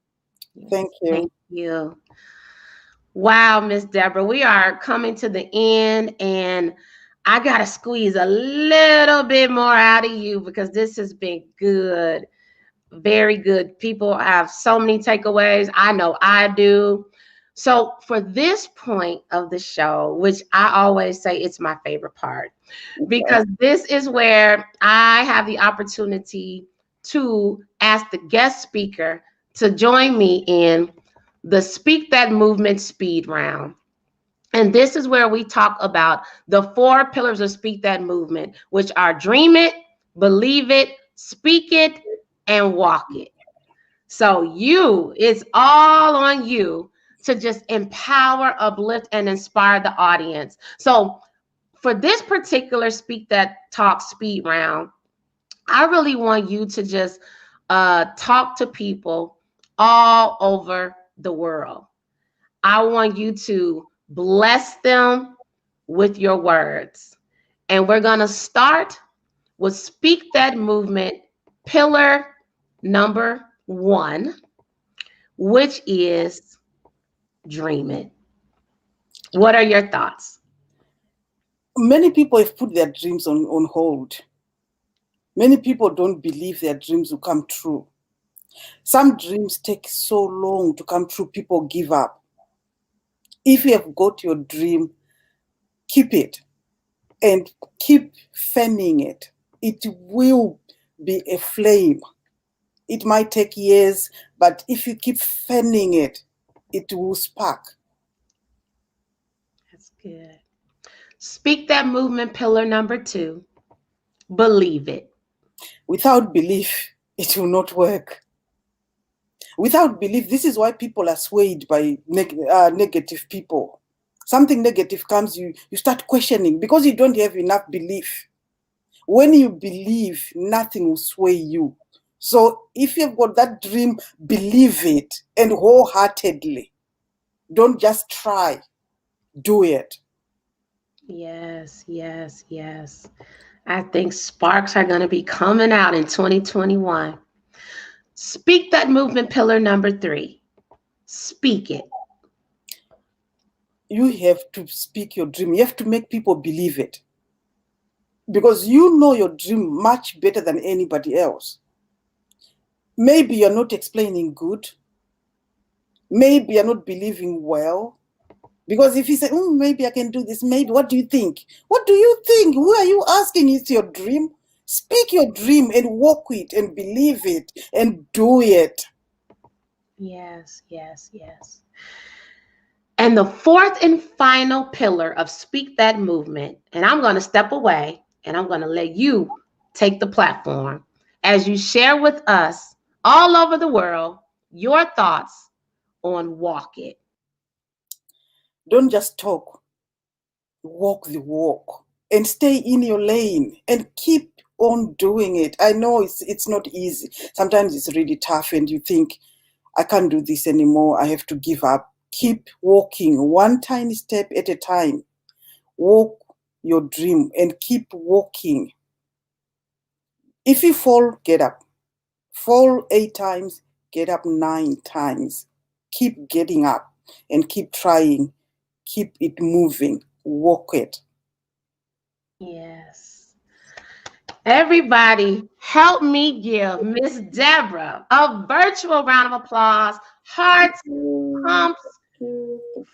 Thank you. Thank you. Wow, Miss Debrah, we are coming to the end, and I got to squeeze a little bit more out of you because this has been good. Very good. People have so many takeaways. I know I do. So for this point of the show, which I always say it's my favorite part, because this is where I have the opportunity to ask the guest speaker to join me in the Speak That Movement speed round. And this is where we talk about the 4 pillars of Speak That Movement, which are dream it, believe it, speak it, and walk it. So it's all on you to just empower, uplift, and inspire the audience. So for this particular Speak That Talk speed round, I really want you to just talk to people all over the world. I want you to bless them with your words. And we're going to start with Speak That Movement pillar number 1, which is dream it. What are your thoughts? Many people have put their dreams on hold. Many people don't believe their dreams will come true. Some dreams take so long to come true, people give up. If you have got your dream, keep it and keep fanning it. It will be a flame. It might take years, but if you keep fanning it, it will spark. That's good. Speak That Movement pillar number 2, believe it. Without belief, it will not work. Without belief, this is why people are swayed by negative people. Something negative comes, you start questioning because you don't have enough belief. When you believe, nothing will sway you. So if you've got that dream, believe it and wholeheartedly. Don't just try. Do it. Yes, yes, yes. I think sparks are going to be coming out in 2021. Speak that movement pillar number 3. Speak it. You have to speak your dream. You have to make people believe it. Because you know your dream much better than anybody else. Maybe you're not explaining good. Maybe you're not believing well. Because if you say, maybe I can do this, maybe, what do you think? What do you think? Who are you asking? It's your dream. Speak your dream and walk it and believe it and do it. Yes, yes, yes. And the 4th and final pillar of Speak That Movement, and I'm going to step away and I'm going to let you take the platform as you share with us all over the world your thoughts on Walk It. Don't just talk, walk the walk and stay in your lane and keep on doing it. I know it's not easy. Sometimes it's really tough and you think, I can't do this anymore. I have to give up. Keep walking one tiny step at a time. Walk your dream and keep walking. If you fall, get up. Fall 8 times, get up 9 times. Keep getting up and keep trying. Keep it moving. Walk it. Yes. Everybody, help me give Miss Debrah a virtual round of applause. Hearts, pumps,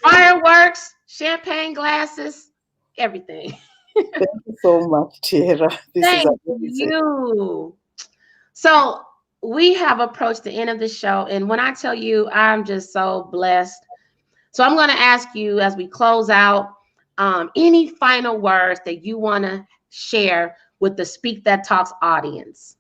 fireworks, champagne glasses, everything. Thank you so much, Tiara. This Thank is amazing. you. So we have approached the end of the show, and when I tell you, I'm just so blessed. So I'm going to ask you as we close out, any final words that you want to share with the Speak That Talks audience.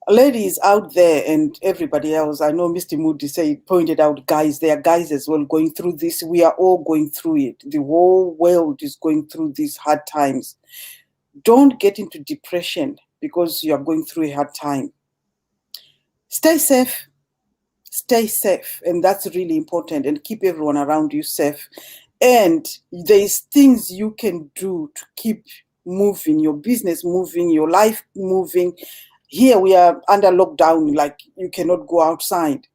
Ladies out there and everybody else, I know Mr. Moody pointed out guys, there are guys as well going through this. We are all going through it. The whole world is going through these hard times. Don't get into depression because you are going through a hard time. Stay safe. Stay safe. And that's really important. And keep everyone around you safe. And there's things you can do to keep moving, your business moving, your life moving. Here we are under lockdown, like you cannot go outside.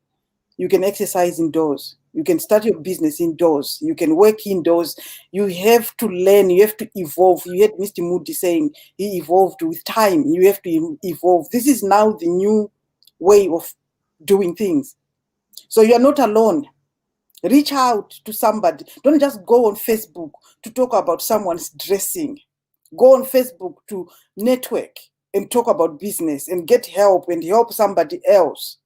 You can exercise indoors. You can start your business indoors. You can work indoors. You have to learn. You have to evolve. You heard Mr. Moody saying he evolved with time. You have to evolve. This is now the new way of doing things. So you're not alone. Reach out to somebody. Don't just go on Facebook to talk about someone's dressing. Go on Facebook to network and talk about business and get help and help somebody else.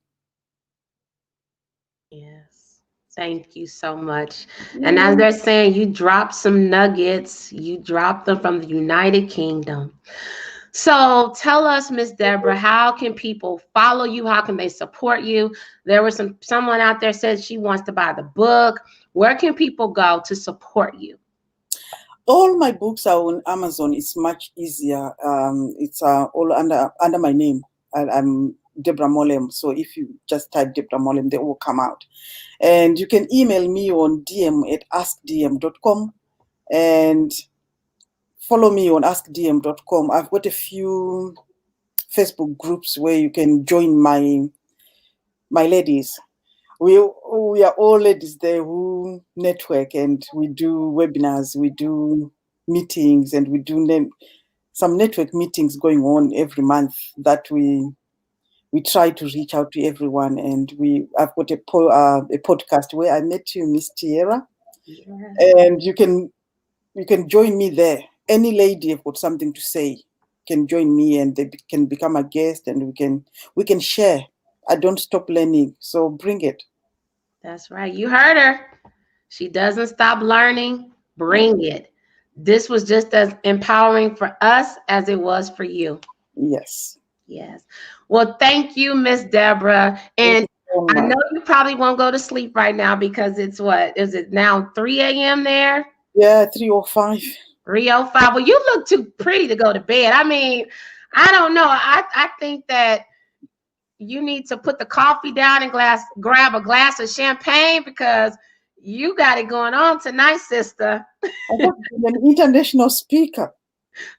Yes. Thank you so much. And as they're saying, you dropped some nuggets. You dropped them from the United Kingdom. So tell us, Miss Debrah, how can people follow you? How can they support you? There was someone out there said she wants to buy the book. Where can people go to support you? All my books are on Amazon. It's much easier. It's all under my name. I'm Debrah Mowlem. So if you just type Debrah Mowlem, they will come out. And you can email me on dm@askdm.com and follow me on askdm.com. I've got a few Facebook groups where you can join my ladies. We are all ladies there who network and we do webinars, we do meetings, and we do some network meetings going on every month that we try to reach out to everyone. And I've got a podcast where I met you, Miss Tiara, and you can join me there. Any lady have got something to say can join me, and they can become a guest, and we can share. I don't stop learning, so bring it. That's right. You heard her. She doesn't stop learning. Bring it. This was just as empowering for us as it was for you. Yes. Yes. Well, thank you, Miss Debrah. And I know you probably won't go to sleep right now because it's what? Is it now 3 a.m. there? Yeah, 3:05. 3:05. Well, you look too pretty to go to bed. I mean, I don't know. I think that you need to put the coffee down and grab a glass of champagne because You got it going on tonight, sister. I'm an international speaker.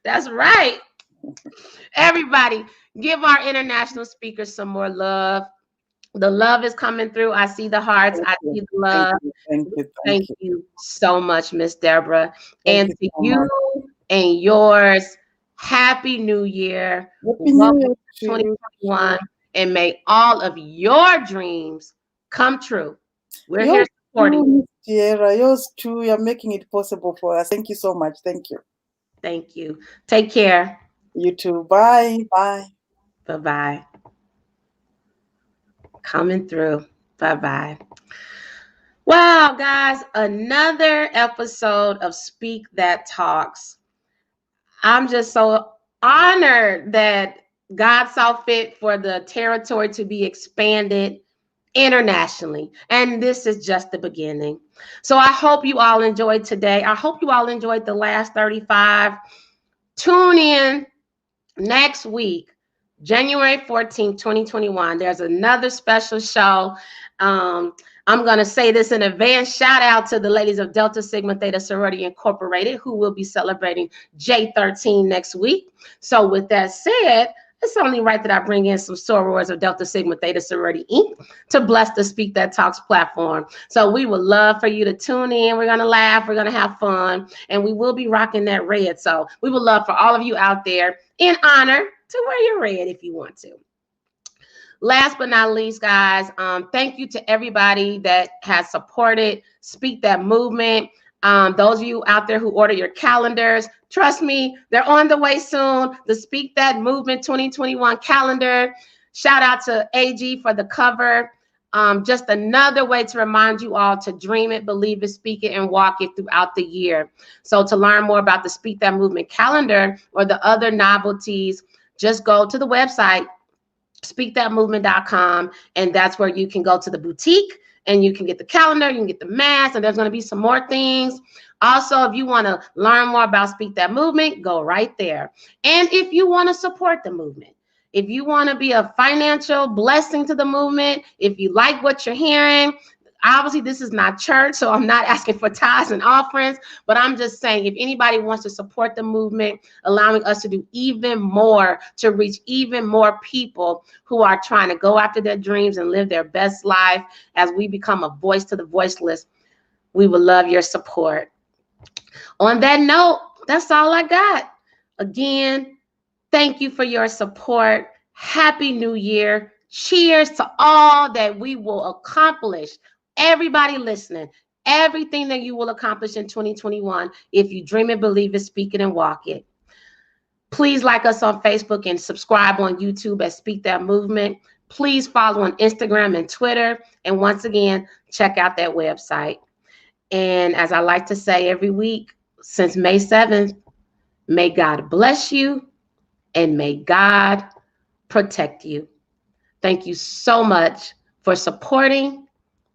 That's right. Everybody, give our international speakers some more love. The love is coming through. I see the hearts. I see the love. Thank you so much, Miss Debrah. And to you and yours, Happy New Year. Welcome to 2021. And may all of your dreams come true. We're here supporting you. Tiara, yours too. You're making it possible for us. Thank you so much. Thank you. Thank you. Take care. You too. Bye. Bye. Bye-bye. Coming through. Bye-bye. Wow, guys, another episode of Speak That Talks. I'm just so honored that God saw fit for the territory to be expanded internationally. And this is just the beginning. So I hope you all enjoyed today. I hope you all enjoyed the last 35. Tune in next week, January 14th, 2021. There's another special show. I'm going to say this in advance. Shout out to the ladies of Delta Sigma Theta Sorority Incorporated, who will be celebrating J13 next week. So with that said, it's only right that I bring in some sorors of Delta Sigma Theta Sorority Inc. to bless the Speak That Talks platform. So we would love for you to tune in. We're going to laugh. We're going to have fun. And we will be rocking that red. So we would love for all of you out there in honor to wear your red if you want to. Last but not least, guys, thank you to everybody that has supported Speak That movement. Those of you out there who order your calendars, trust me, they're on the way soon. The Speak That Movement 2021 calendar. Shout out to AG for the cover. Just another way to remind you all to dream it, believe it, speak it, and walk it throughout the year. So to learn more about the Speak That Movement calendar or the other novelties, just go to the website, speakthatmovement.com, and that's where you can go to the boutique and you can get the calendar, you can get the mask, and there's going to be some more things. Also, if you want to learn more about Speak That Movement, go right there. And if you want to support the movement, if you want to be a financial blessing to the movement, if you like what you're hearing, obviously this is not church, so I'm not asking for tithes and offerings, but I'm just saying if anybody wants to support the movement, allowing us to do even more to reach even more people who are trying to go after their dreams and live their best life as we become a voice to the voiceless, we would love your support. On that note, that's all I got. Again, thank you for your support. Happy New Year. Cheers to all that we will accomplish. Everybody listening, everything that you will accomplish in 2021, if you dream it, believe it, speak it, and walk it. Please like us on Facebook and subscribe on YouTube at Speak That Movement. Please follow on Instagram and Twitter. And once again, check out that website. And as I like to say every week, since May 7th, may God bless you and may God protect you. Thank you so much for supporting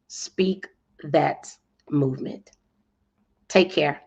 Speak That Movement. Take care.